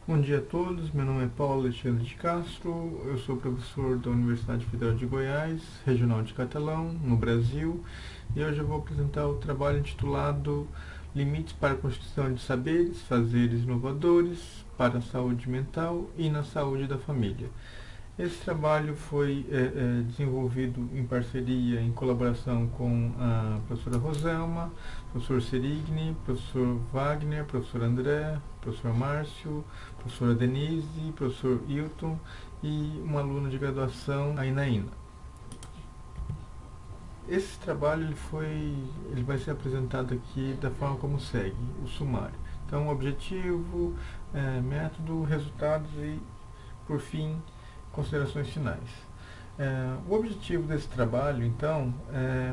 Bom dia a todos, meu nome é Paulo Alexandre de Castro, eu sou professor da Universidade Federal de Goiás, Regional de Catalão, no Brasil, e hoje eu vou apresentar o trabalho intitulado Limites para a Constituição de Saberes, Fazeres Inovadores para a Saúde Mental e na Saúde da Família. Esse trabalho foi desenvolvido em parceria, em colaboração com a professora Roselma, professor Serigni, professor Wagner, professor André, professor Márcio, professora Denise, professor Hilton e uma aluna de graduação, a Inaína. Esse trabalho ele vai ser apresentado aqui da forma como segue, o sumário. Então, objetivo, método, resultados e, por fim, considerações finais. O objetivo desse trabalho, então,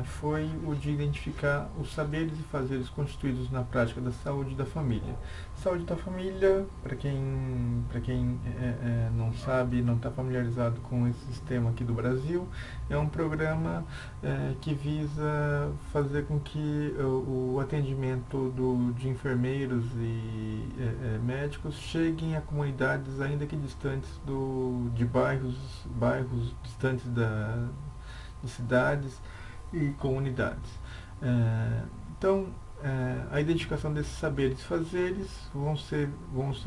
foi o de identificar os saberes e fazeres constituídos na prática da saúde da família. Saúde da família, para quem não sabe, não está familiarizado com esse sistema aqui do Brasil, é um programa que visa fazer com que o atendimento de enfermeiros e médicos cheguem a comunidades ainda que distantes de bairros distantes de cidades e comunidades. Então, a identificação desses saberes e fazeres vão ser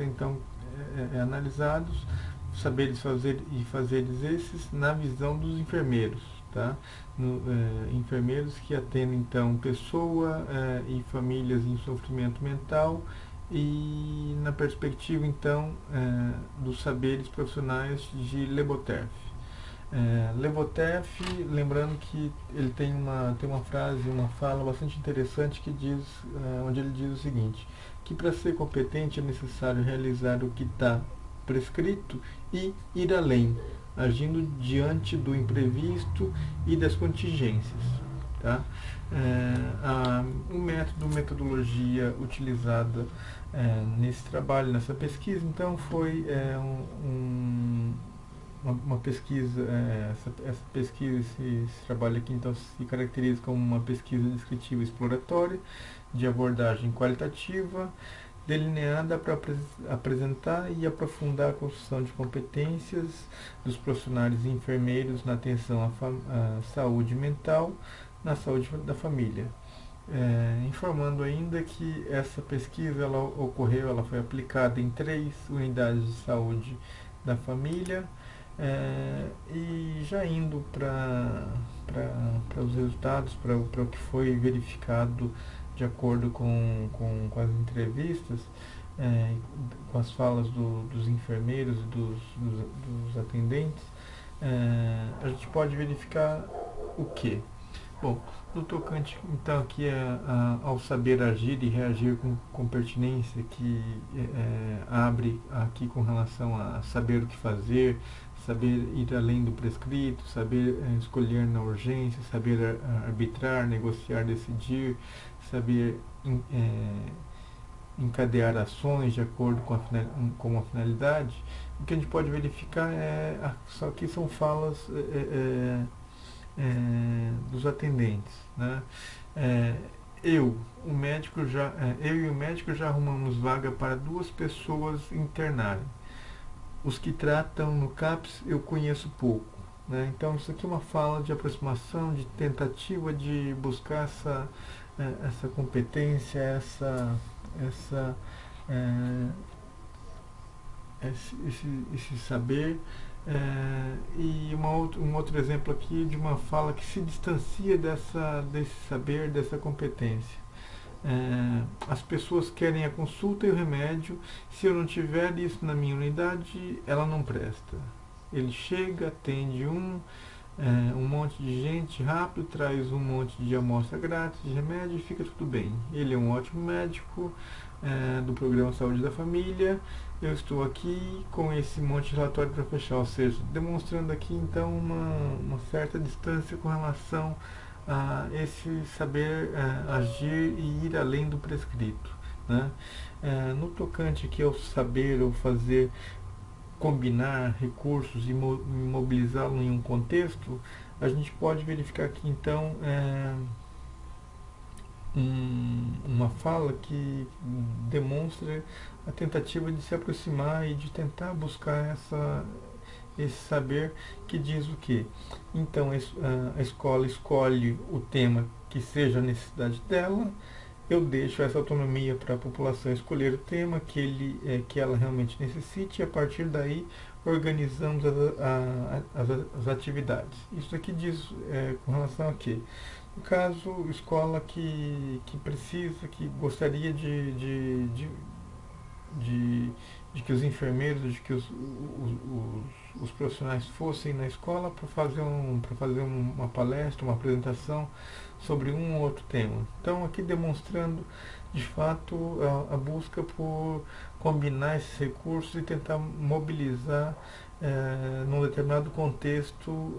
então analisados, saberes e fazeres esses na visão dos enfermeiros, tá? Enfermeiros que atendem então pessoa e famílias em sofrimento mental e na perspectiva então dos saberes profissionais de Le Boterf. Le Boterf, lembrando que ele tem uma frase, uma fala bastante interessante que diz, onde ele diz o seguinte, que para ser competente é necessário realizar o que está prescrito e ir além, agindo diante do imprevisto e das contingências. Tá? Metodologia utilizada nesse trabalho, nessa pesquisa, então foi uma pesquisa, essa pesquisa, esse trabalho aqui então se caracteriza como uma pesquisa descritiva exploratória de abordagem qualitativa, delineada para apresentar e aprofundar a construção de competências dos profissionais e enfermeiros na atenção à saúde mental, na saúde da família. Informando ainda que essa pesquisa ela foi aplicada em 3 unidades de saúde da família, e já indo para os resultados, para o que foi verificado de acordo com as entrevistas, com as falas dos enfermeiros e dos atendentes, a gente pode verificar o que? Bom, no tocante então aqui ao saber agir e reagir com pertinência, que abre aqui com relação a saber o que fazer, saber ir além do prescrito, saber escolher na urgência, saber arbitrar, negociar, decidir, saber encadear ações de acordo com a finalidade. O que a gente pode verificar só que são falas dos atendentes, né? Eu e o médico já arrumamos vaga para 2 pessoas internarem. Os que tratam no CAPS eu conheço pouco, né? Então isso aqui é uma fala de aproximação, de tentativa de buscar essa competência, esse saber. E um outro exemplo aqui de uma fala que se distancia desse saber, dessa competência. As pessoas querem a consulta e o remédio. Se eu não tiver isso na minha unidade, ela não presta. Ele chega, atende um monte de gente rápido, traz um monte de amostra grátis de remédio e fica tudo bem. Ele é um ótimo médico do programa Saúde da Família. Eu estou aqui com esse monte de relatório para fechar, ou seja, demonstrando aqui então uma certa distância com relação a esse saber agir e ir além do prescrito, né? No tocante aqui ao saber ou fazer combinar recursos e mobilizá-lo em um contexto, a gente pode verificar aqui então uma fala que demonstra a tentativa de se aproximar e de tentar buscar esse saber que diz o quê? Então a escola escolhe o tema que seja a necessidade dela, eu deixo essa autonomia para a população escolher o tema que ela realmente necessite, e a partir daí organizamos as atividades. Isso aqui diz com relação a quê? No caso, escola que precisa, que gostaria de que os enfermeiros, de que os profissionais fossem na escola para fazer uma palestra, uma apresentação sobre um ou outro tema. Então, aqui demonstrando, de fato, a busca por combinar esses recursos e tentar mobilizar num determinado contexto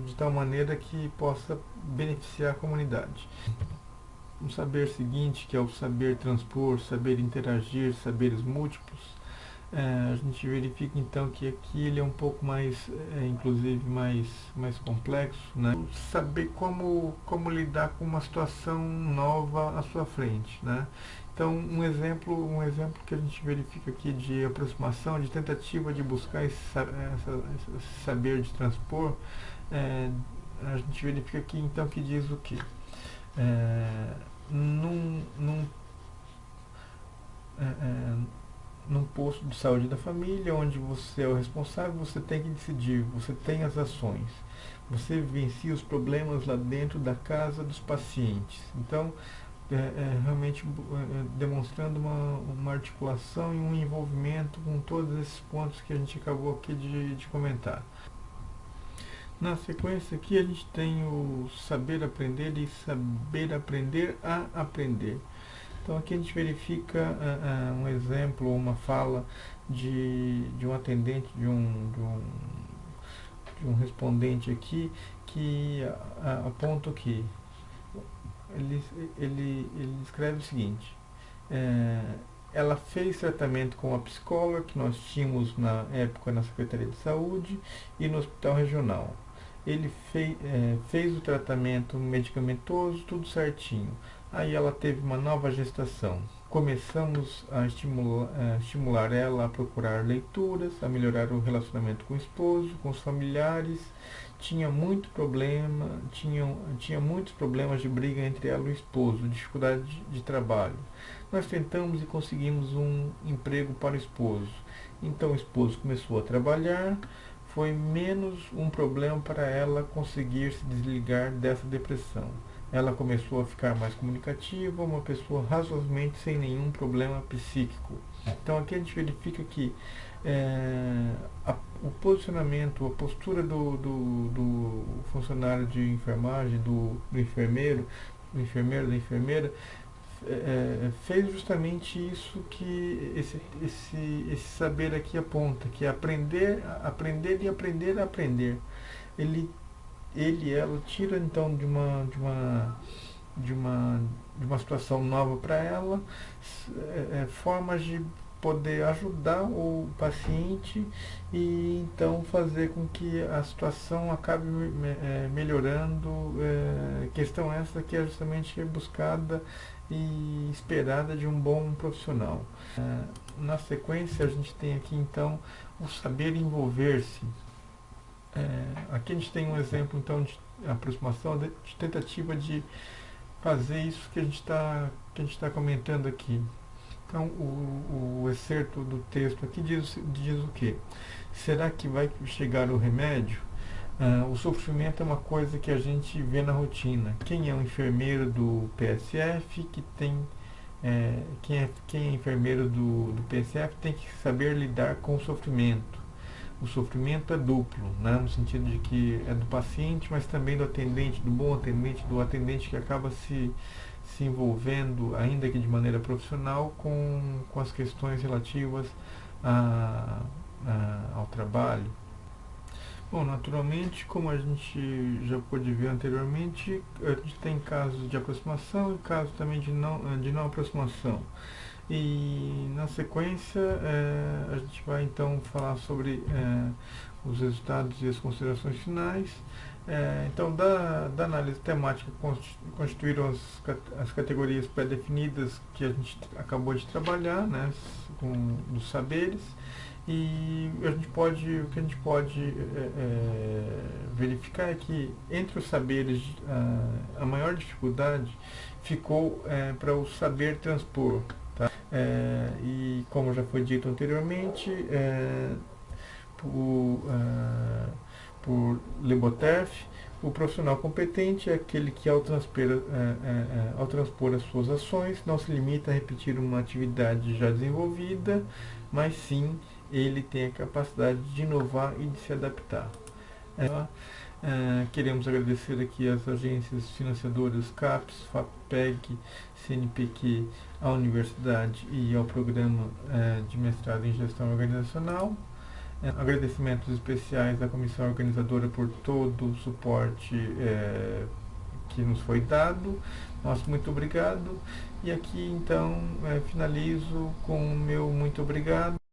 de tal maneira que possa beneficiar a comunidade. O saber seguinte, que é o saber transpor, saber interagir, saberes múltiplos, a gente verifica então que aqui ele é um pouco mais, inclusive mais complexo, né? Saber como lidar com uma situação nova à sua frente, né? Então um exemplo que a gente verifica aqui de aproximação, de tentativa de buscar esse saber de transpor, a gente verifica aqui então que diz o quê? Num posto de saúde da família, onde você é o responsável, você tem que decidir, você tem as ações, você vivencia os problemas lá dentro da casa dos pacientes. Então, realmente demonstrando uma articulação e um envolvimento com todos esses pontos que a gente acabou aqui de comentar. Na sequência aqui a gente tem o saber aprender e saber aprender a aprender. Então aqui a gente verifica um exemplo, uma fala de um atendente, de um respondente aqui, que aponta que ele escreve o seguinte: ela fez tratamento com a psicóloga que nós tínhamos na época na Secretaria de Saúde e no Hospital Regional. Ele fez o tratamento medicamentoso, tudo certinho. Aí ela teve uma nova gestação. Começamos a estimular ela a procurar leituras, a melhorar o relacionamento com o esposo, com os familiares. Tinha muitos problemas de briga entre ela e o esposo, dificuldade de trabalho. Nós tentamos e conseguimos um emprego para o esposo. Então o esposo começou a trabalhar. Foi menos um problema para ela conseguir se desligar dessa depressão. Ela começou a ficar mais comunicativa, uma pessoa razoavelmente sem nenhum problema psíquico. Então aqui a gente verifica que o posicionamento, a postura do funcionário de enfermagem, do enfermeiro, da enfermeira, fez justamente isso que esse saber aqui aponta, que é aprender a aprender. Ela tira então de uma situação nova para ela, formas de poder ajudar o paciente e então fazer com que a situação acabe melhorando. Questão essa que é justamente buscada e esperada de um bom profissional. Na sequência a gente tem aqui então o saber envolver-se. Aqui a gente tem um exemplo então de aproximação, de tentativa de fazer isso que a gente está comentando aqui. Então o excerto do texto aqui diz o quê? Será que vai chegar o remédio? O sofrimento é uma coisa que a gente vê na rotina. Quem é um enfermeiro do PSF quem é enfermeiro do PSF tem que saber lidar com o sofrimento. O sofrimento é duplo, né, no sentido de que é do paciente, mas também do atendente, do bom atendente, do atendente que acaba se envolvendo, ainda que de maneira profissional, com as questões relativas ao trabalho. Bom, naturalmente, como a gente já pôde ver anteriormente, a gente tem casos de aproximação e casos também de não aproximação. E na sequência a gente vai então falar sobre os resultados e as considerações finais. Então, da análise temática constituíram as categorias pré-definidas que a gente acabou de trabalhar, né, dos saberes. E o que a gente pode verificar é que entre os saberes a maior dificuldade ficou para o saber transpor. Tá? E como já foi dito anteriormente, por Lebotev, o profissional competente é aquele que ao transpor as suas ações não se limita a repetir uma atividade já desenvolvida, mas sim ele tem a capacidade de inovar e de se adaptar. Queremos agradecer aqui às agências financiadoras CAPES, FAPEG, CNPq, à Universidade e ao Programa de Mestrado em Gestão Organizacional. Agradecimentos especiais à comissão organizadora por todo o suporte que nos foi dado. Nosso muito obrigado. E aqui então finalizo com o meu muito obrigado.